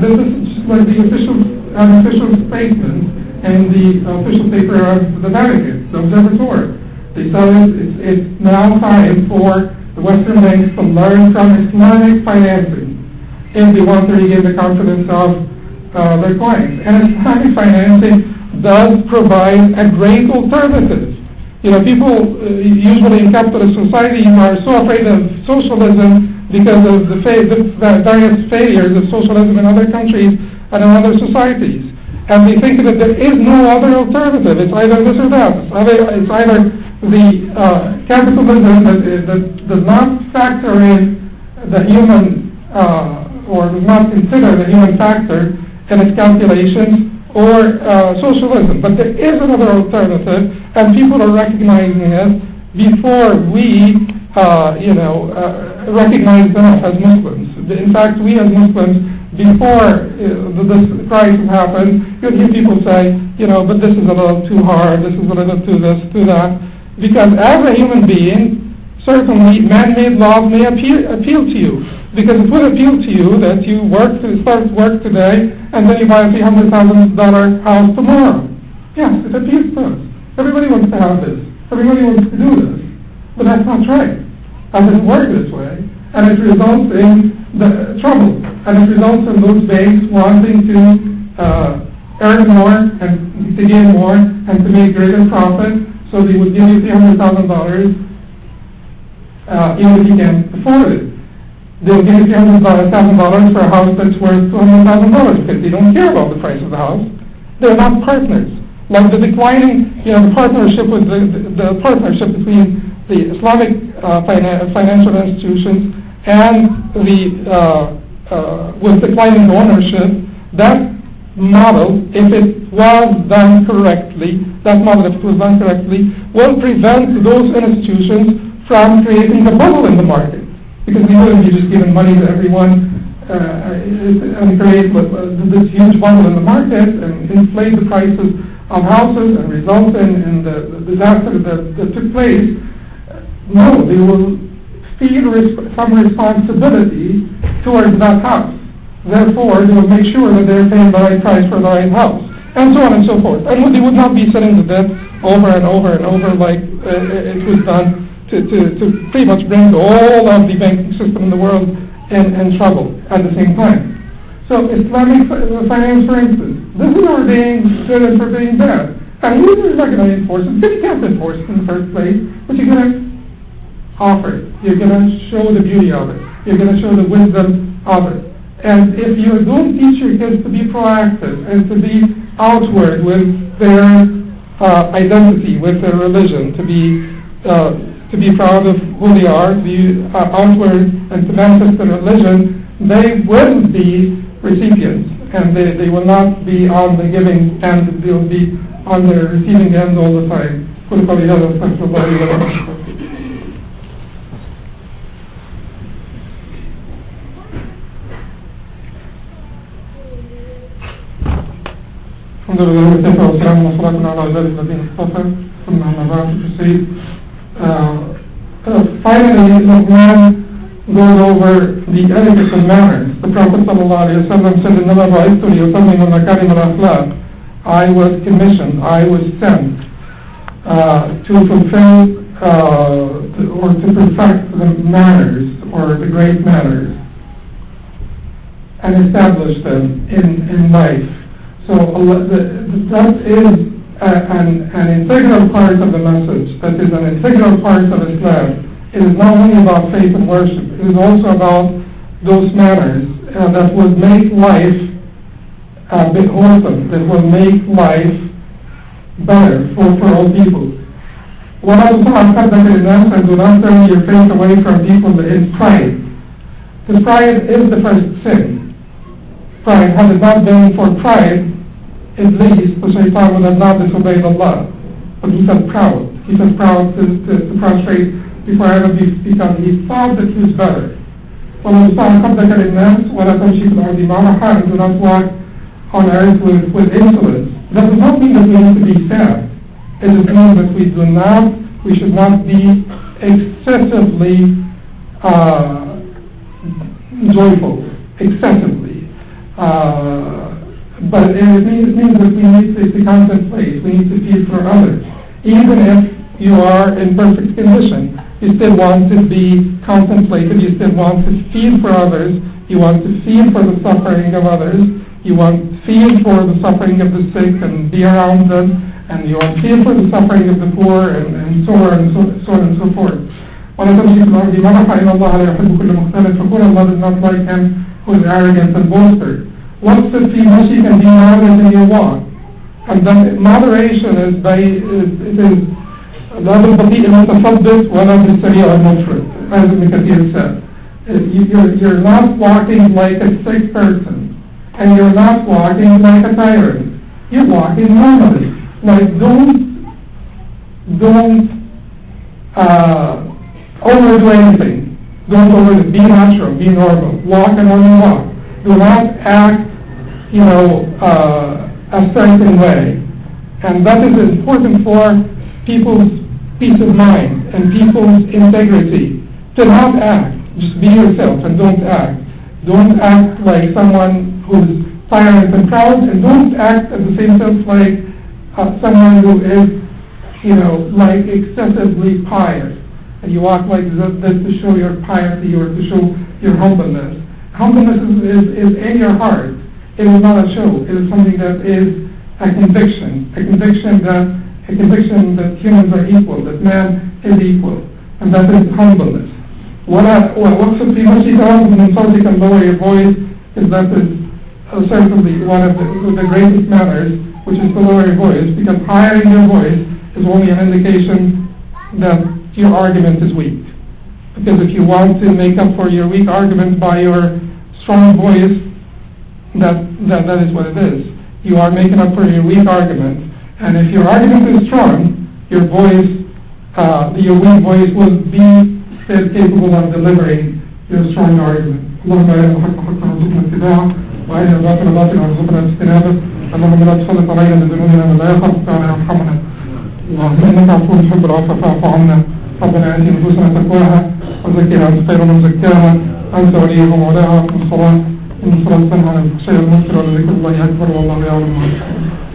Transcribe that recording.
this is like the official statement and the official paper of the Vatican, the Observatory. They said it's now time for the Western banks to learn from Islamic financing if they want to regain the confidence of their clients. And Islamic financing does provide a great alternative. You know, people usually in capitalist society are so afraid of socialism because of the various failures of socialism in other countries and in other societies. And they think that there is no other alternative. It's either this or that. It's either the capitalism that does not factor in the human, or does not consider the human factor in its calculations, or socialism. But there is another alternative, and people are recognizing it before we, recognize them as Muslims. In fact, we as Muslims, before this crisis happened, you'd hear people say, but this is a little too hard, this is a little too this, too that. Because as a human being, certainly man-made laws may appeal to you. Because it would appeal to you that you start work today, and then you buy a $300,000 house tomorrow. Yes, it appeals to us. Everybody wants to have this. Everybody wants to do this. But that's not right. It doesn't work this way. And it results in the trouble. And it results in those banks wanting to earn more and to gain more and to make greater profit. So they would give you $300,000 even if you can't afford it. They'll give you $300,000 for a house that's worth $200,000 because they don't care about the price of the house. They're not partners. Like the declining, the partnership with the partnership between the Islamic financial institutions and with declining ownership, that model, if it was done correctly, will prevent those institutions from creating a bubble in the market. Because we wouldn't be just giving money to everyone and create this huge bubble in the market and inflate the prices of houses and result in the disaster that took place. No, they will feel some responsibility towards that house. Therefore, they will make sure that they're paying the right price for the right house, and so on and so forth. And they would not be sitting the debt over and over and over like it was done to pretty much bring all of the banking system in the world in trouble at the same time. So Islamic finance, for instance, this is ordained good and forbidding bad. And you're not going to enforce it because you can't enforce it in the first place, but you're going to offer it. You're going to show the beauty of it. You're going to show the wisdom of it. And if you don't teach your kids to be proactive and to be outward with their identity, with their religion, to be proud of who they are, to be outward and to manifest their religion, they will be recipients, and they will not be on the giving end, they will be on the receiving end all the time. Finally, Luqman goes over the etiquette and manners. The Prophet ﷺ said, I was commissioned, I was sent to fulfill or to perfect the manners or the great manners and establish them in life. So that is an integral part of the message, that is an integral part of Islam. It is not only about faith and worship, it is also about those manners that will make life a bit wholesome, that will make life better for all people. وَلَا تُطَعْ خَدَّكَ لِلنَّاسِ and do not turn your face away from people in pride. Because pride is the first sin. Pride, had it not been for pride, Iblis, the shaitan, would have not disobeyed Allah. But he felt proud. He felt proud to prostrate before everybody because he thought that he was better. وَلَا تُطَعْ خَدَّكَ لِلنَّاسِ وَلَا تَمْشِي فِي الْأَرْضِ مَرَحًا and do not walk on earth with insolence. That does not mean that we need to be sad. It does mean that we should not be excessively joyful, excessively. But it means that we need to contemplate, we need to feel for others. Even if you are in perfect condition, you still want to be contemplative, you still want to feel for others, you want to feel for the suffering of others, you want to feel for the suffering of the sick and be around them, and you want to feel for the suffering of the poor, and so on and so forth. ولا تمشي في الأرض مرحا إلى الله لا يحب كل مختلف فكل Allah does not like him who is arrogant and boaster. What's the feel much you can be moderate in your walk? And then moderation is لا بالبطيء المتشدد ولا بالسريع المفرط, as Ibn Kathir said. You're not walking like a sick person, and you're not walking like a tyrant. You're walking normally. Like don't overdo anything. Don't overdo. Be natural. Be normal. Walk a normal walk. Do not act, a certain way. And that is important for people's peace of mind and people's integrity. To not act. Just be yourself and don't act. Don't act like someone who's tyrant and proud, and don't act at the same sense like someone who is, like excessively pious. And you walk like this to show your piety or to show your humbleness. Humbleness is in your heart. It is not a show. It is something that is a conviction that humans are equal, that man is equal, and that is humbleness. What's the much you can lower your voice is certainly one of the greatest manners, which is to lower your voice, because higher in your voice is only an indication that your argument is weak. Because if you want to make up for your weak argument by your strong voice, that is what it is. You are making up for your weak argument. And if your argument is strong, your weak voice will be still capable of delivering your strong argument. اللهم لا يحق حقا وارزقنا اتباعه وأرنا الباطل باطلا وارزقنا اجتنابه. اللهم لا تسلط علينا بذنوبنا من لا يخافك ولا يرحمنا. اللهم إنك عفو تحب العفو فاعف عنا. ربنا آت نفوسنا تقواها وزكها أنت خير من زكاها أنت وليها ومولاها. وأقم الصلاة إن الصلاة تنهى عن الفحشاء والمنكر ولذكر الله أكبر والله يعلم ما تصنعون.